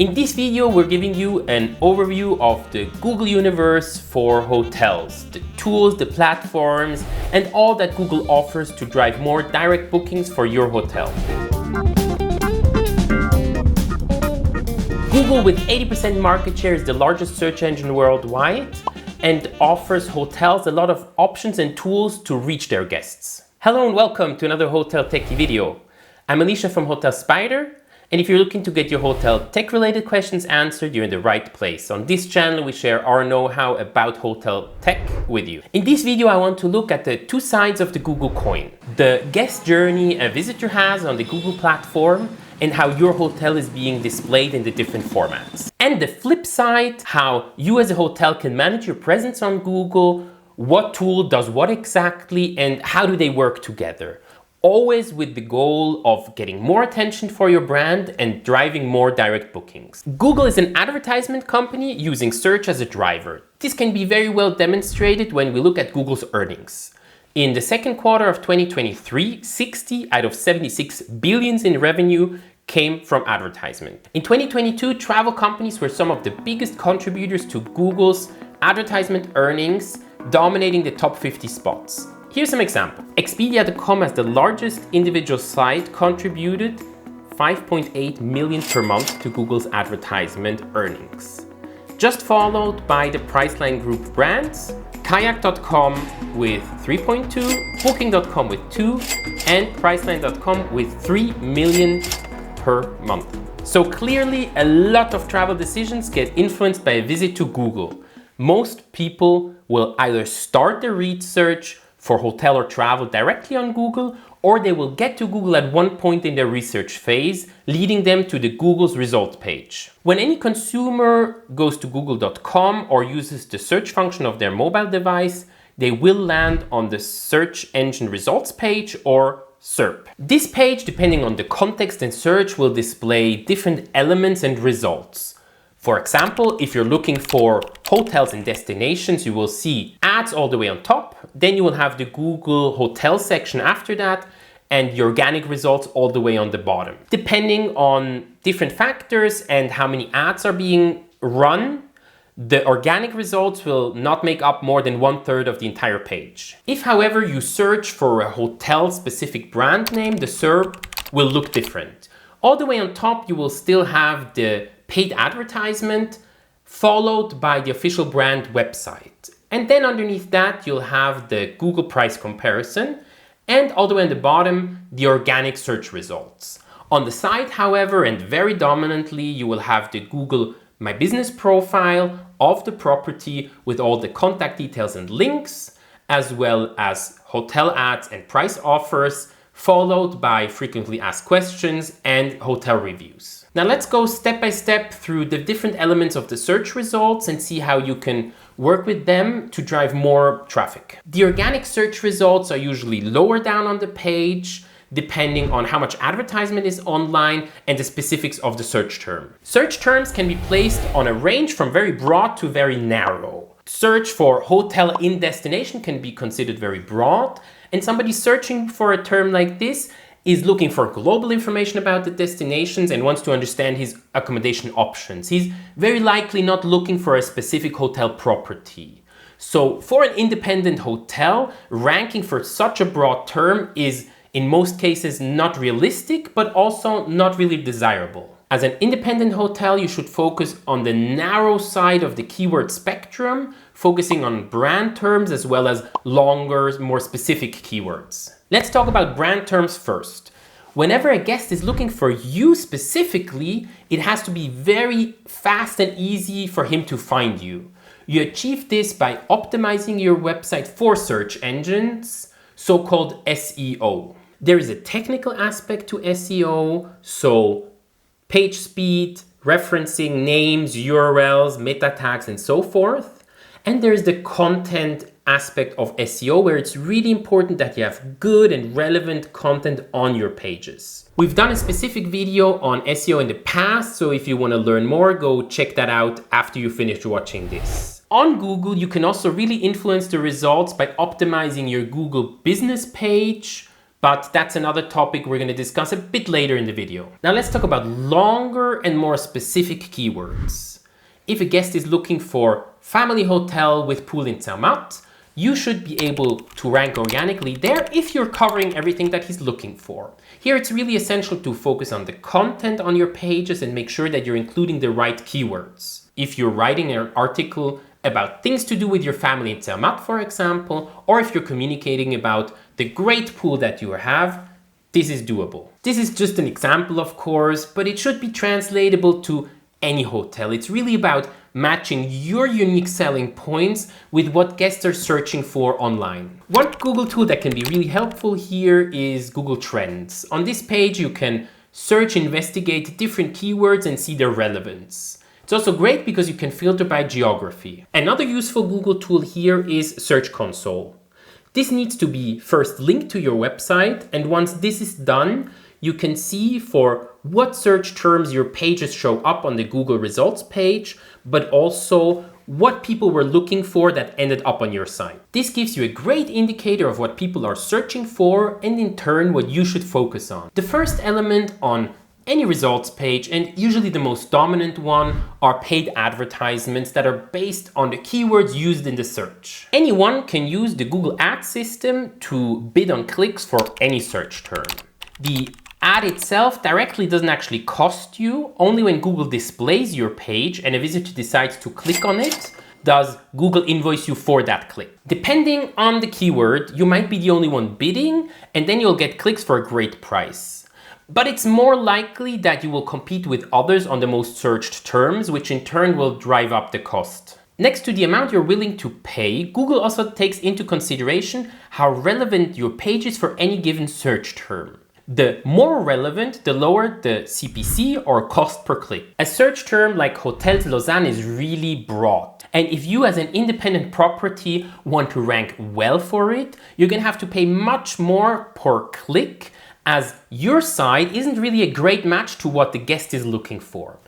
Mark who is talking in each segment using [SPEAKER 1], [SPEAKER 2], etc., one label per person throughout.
[SPEAKER 1] In this video, we're giving you an overview of the Google universe for hotels, the tools, the platforms, and all that Google offers to drive more direct bookings for your hotel. Google, with 80% market share, is the largest search engine worldwide and offers hotels a lot of options and tools to reach their guests. Hello and welcome to another Hotel Techie video. I'm Alicia from Hotel Spider, and if you're looking to get your hotel tech-related questions answered, you're in the right place. On this channel, we share our know-how about hotel tech with you. In this video, I want to look at the two sides of the Google coin. The guest journey a visitor has on the Google platform and how your hotel is being displayed in the different formats. And the flip side, how you as a hotel can manage your presence on Google, what tool does what exactly, and how do they work together. Always with the goal of getting more attention for your brand and driving more direct bookings. Google is an advertisement company using search as a driver. This can be very well demonstrated when we look at Google's earnings. In the second quarter of 2023, 60 out of 76 billions in revenue came from advertisement. In 2022, travel companies were some of the biggest contributors to Google's advertisement earnings, dominating the top 50 spots. Here's some examples. Expedia.com, as the largest individual site, contributed 5.8 million per month to Google's advertisement earnings. Just followed by the Priceline Group brands, Kayak.com with 3.2, Booking.com with 2, and Priceline.com with 3 million per month. So clearly, a lot of travel decisions get influenced by a visit to Google. Most people will either start their research for hotel or travel directly on Google, or they will get to Google at one point in their research phase, leading them to the Google's result page. When any consumer goes to google.com or uses the search function of their mobile device, they will land on the search engine results page, or SERP. This page, depending on the context and search, will display different elements and results. For example, if you're looking for hotels and destinations, you will see ads all the way on top. Then you will have the Google hotel section after that, and the organic results all the way on the bottom. Depending on different factors and how many ads are being run, the organic results will not make up more than 1/3 of the entire page. If, however, you search for a hotel-specific brand name, the SERP will look different. All the way on top, you will still have the paid advertisement, followed by the official brand website. And then underneath that, you'll have the Google price comparison, and all the way on the bottom, the organic search results. On the side, however, and very dominantly, you will have the Google My Business profile of the property with all the contact details and links, as well as hotel ads and price offers, followed by frequently asked questions and hotel reviews. Now let's go step by step through the different elements of the search results and see how you can work with them to drive more traffic. The organic search results are usually lower down on the page, depending on how much advertisement is online and the specifics of the search term. Search terms can be placed on a range from very broad to very narrow. Search for hotel in destination can be considered very broad, and somebody searching for a term like this is looking for global information about the destinations and wants to understand his accommodation options. He's very likely not looking for a specific hotel property. So for an independent hotel, ranking for such a broad term is in most cases not realistic, but also not really desirable. As an independent hotel, you should focus on the narrow side of the keyword spectrum, focusing on brand terms as well as longer, more specific keywords. Let's talk about brand terms first. Whenever a guest is looking for you specifically, it has to be very fast and easy for him to find you. You achieve this by optimizing your website for search engines, so-called SEO. There is a technical aspect to SEO, so page speed, referencing names, URLs, meta tags, and so forth. And there's the content aspect of SEO, where it's really important that you have good and relevant content on your pages. We've done a specific video on SEO in the past, so if you want to learn more, go check that out after you finish watching this. On Google, you can also really influence the results by optimizing your Google business page, But that's another topic we're going to discuss a bit later in the video. Now let's talk about longer and more specific keywords. If a guest is looking for family hotel with pool in Zermatt, you should be able to rank organically there if you're covering everything that he's looking for. Here it's really essential to focus on the content on your pages and make sure that you're including the right keywords. If you're writing an article about things to do with your family in Zermatt, for example, or if you're communicating about the great pool that you have, this is doable. This is just an example, of course, but it should be translatable to any hotel. It's really about matching your unique selling points with what guests are searching for online. One Google tool that can be really helpful here is Google Trends. On this page, you can search, investigate different keywords and see their relevance. It's also great because you can filter by geography. Another useful Google tool here is Search Console. This needs to be first linked to your website, and once this is done, you can see for what search terms your pages show up on the Google results page, but also what people were looking for that ended up on your site. This gives you a great indicator of what people are searching for and in turn what you should focus on. The first element on any results page, and usually the most dominant one, are paid advertisements that are based on the keywords used in the search. Anyone can use the Google Ads system to bid on clicks for any search term. The ad itself directly doesn't actually cost you. Only when Google displays your page and a visitor decides to click on it does Google invoice you for that click. Depending on the keyword, you might be the only one bidding, and then you'll get clicks for a great price. But it's more likely that you will compete with others on the most searched terms, which in turn will drive up the cost. Next to the amount you're willing to pay, Google also takes into consideration how relevant your page is for any given search term. The more relevant, the lower the CPC or cost per click. A search term like Hotels Lausanne is really broad. And if you as an independent property want to rank well for it, you're going to have to pay much more per click, as your site isn't really a great match to what the guest is looking for.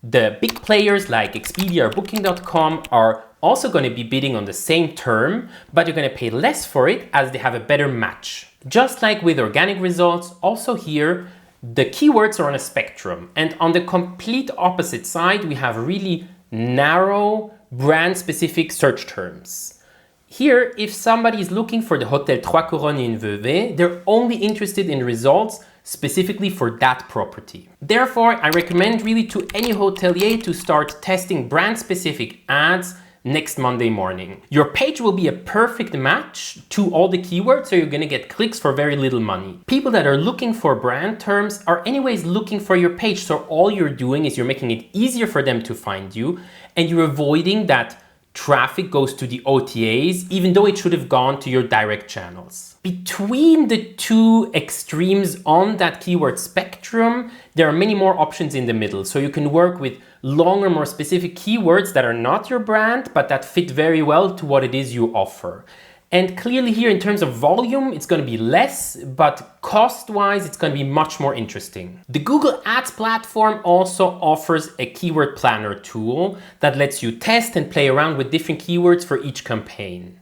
[SPEAKER 1] The big players like Expedia or Booking.com are also going to be bidding on the same term, but you're going to pay less for it as they have a better match. Just like with organic results, also here, the keywords are on a spectrum. And on the complete opposite side, we have really narrow brand-specific search terms. Here, if somebody is looking for the Hotel Trois Couronnes in Vevey, they're only interested in results specifically for that property. Therefore, I recommend really to any hotelier to start testing brand-specific ads next Monday morning. Your page will be a perfect match to all the keywords, so you're going to get clicks for very little money. People that are looking for brand terms are anyways looking for your page, so all you're doing is you're making it easier for them to find you, and you're avoiding that traffic goes to the OTAs, even though it should have gone to your direct channels. Between the two extremes on that keyword spectrum, there are many more options in the middle. So you can work with longer, more specific keywords that are not your brand, but that fit very well to what it is you offer. And clearly here in terms of volume, it's going to be less, but cost-wise, it's going to be much more interesting. The Google Ads platform also offers a keyword planner tool that lets you test and play around with different keywords for each campaign.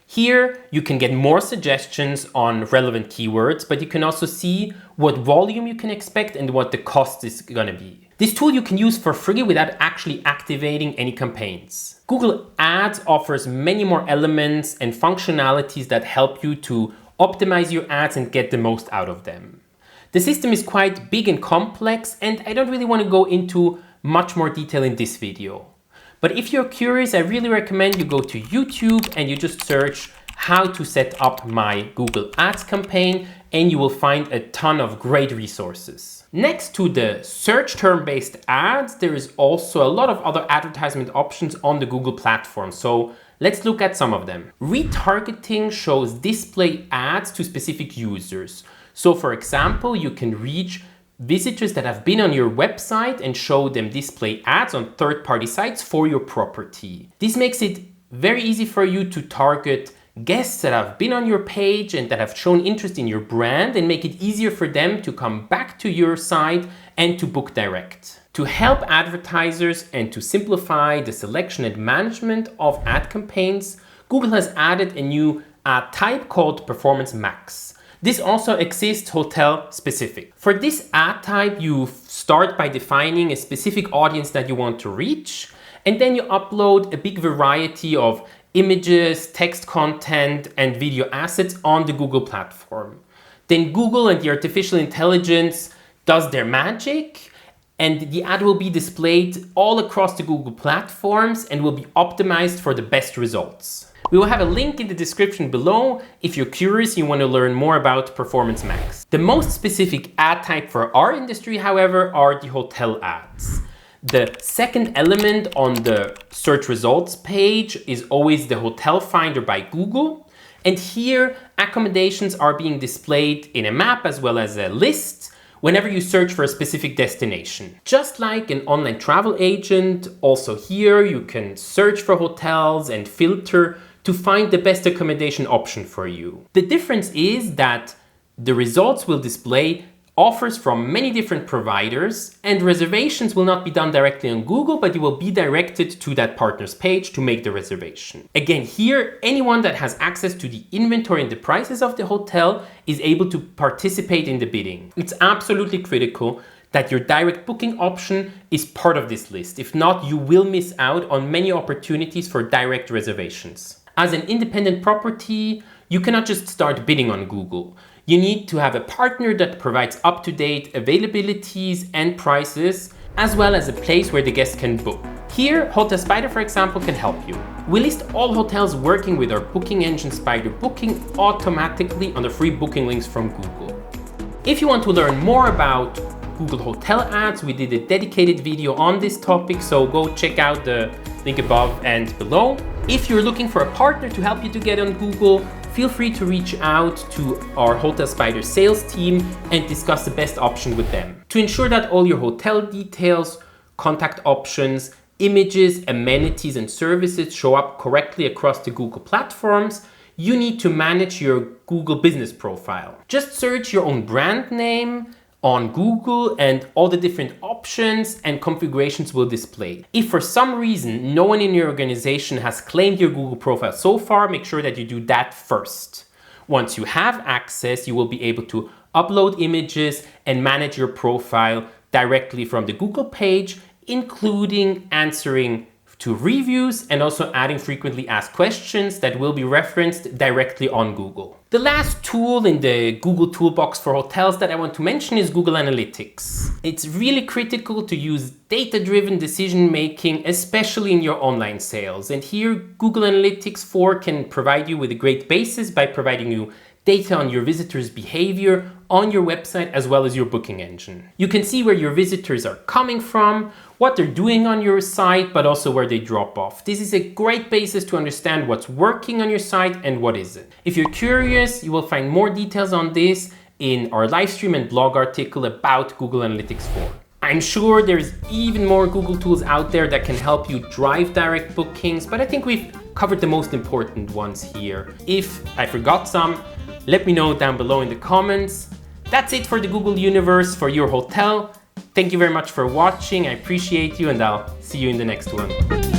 [SPEAKER 1] Here, you can get more suggestions on relevant keywords, but you can also see what volume you can expect and what the cost is going to be. This tool you can use for free without actually activating any campaigns. Google Ads offers many more elements and functionalities that help you to optimize your ads and get the most out of them. The system is quite big and complex, and I don't really want to go into much more detail in this video. But if you're curious, I really recommend you go to YouTube and you just search how to set up my Google Ads campaign, and you will find a ton of great resources. Next to the search term-based ads, there is also a lot of other advertisement options on the Google platform. So let's look at some of them. Retargeting shows display ads to specific users. So for example, you can reach visitors that have been on your website and show them display ads on third-party sites for your property. This makes it very easy for you to target guests that have been on your page and that have shown interest in your brand, and make it easier for them to come back to your site and to book direct. To help advertisers and to simplify the selection and management of ad campaigns, Google has added a new ad type called Performance Max. This also exists hotel specific. For this ad type, you start by defining a specific audience that you want to reach, and then you upload a big variety of images, text content, and video assets on the Google platform. Then Google and the artificial intelligence does their magic, and the ad will be displayed all across the Google platforms and will be optimized for the best results. We will have a link in the description below if you're curious, you want to learn more about Performance Max. The most specific ad type for our industry, however, are the hotel ads. The second element on the search results page is always the hotel finder by Google. And here, accommodations are being displayed in a map as well as a list whenever you search for a specific destination. Just like an online travel agent, also here you can search for hotels and filter to find the best accommodation option for you. The difference is that the results will display offers from many different providers, and reservations will not be done directly on Google, but you will be directed to that partner's page to make the reservation. Again, here, anyone that has access to the inventory and the prices of the hotel is able to participate in the bidding. It's absolutely critical that your direct booking option is part of this list. If not, you will miss out on many opportunities for direct reservations. As an independent property, you cannot just start bidding on Google. You need to have a partner that provides up-to-date availabilities and prices, as well as a place where the guest can book. Here, Hotel Spider, for example, can help you. We list all hotels working with our booking engine Spider Booking automatically on the free booking links from Google. If you want to learn more about Google Hotel ads, we did a dedicated video on this topic, so go check out the link above and below. If you're looking for a partner to help you to get on Google, feel free to reach out to our Hotel Spider sales team and discuss the best option with them. To ensure that all your hotel details, contact options, images, amenities, and services show up correctly across the Google platforms, you need to manage your Google business profile. Just search your own brand name on Google and all the different options and configurations will display. If for some reason no one in your organization has claimed your Google profile so far, make sure that you do that first. Once you have access, you will be able to upload images and manage your profile directly from the Google page, including answering to reviews and also adding frequently asked questions that will be referenced directly on Google. The last tool in the Google toolbox for hotels that I want to mention is Google Analytics. It's really critical to use data-driven decision making, especially in your online sales. And here, Google Analytics 4 can provide you with a great basis by providing you data on your visitors' behavior on your website as well as your booking engine. You can see where your visitors are coming from, what they're doing on your site, but also where they drop off. This is a great basis to understand what's working on your site and what isn't. If you're curious, you will find more details on this in our live stream and blog article about Google Analytics 4. I'm sure there's even more Google tools out there that can help you drive direct bookings, but I think we've covered the most important ones here. If I forgot some, let me know down below in the comments. That's it for the Google universe for your hotel. Thank you very much for watching. I appreciate you and I'll see you in the next one.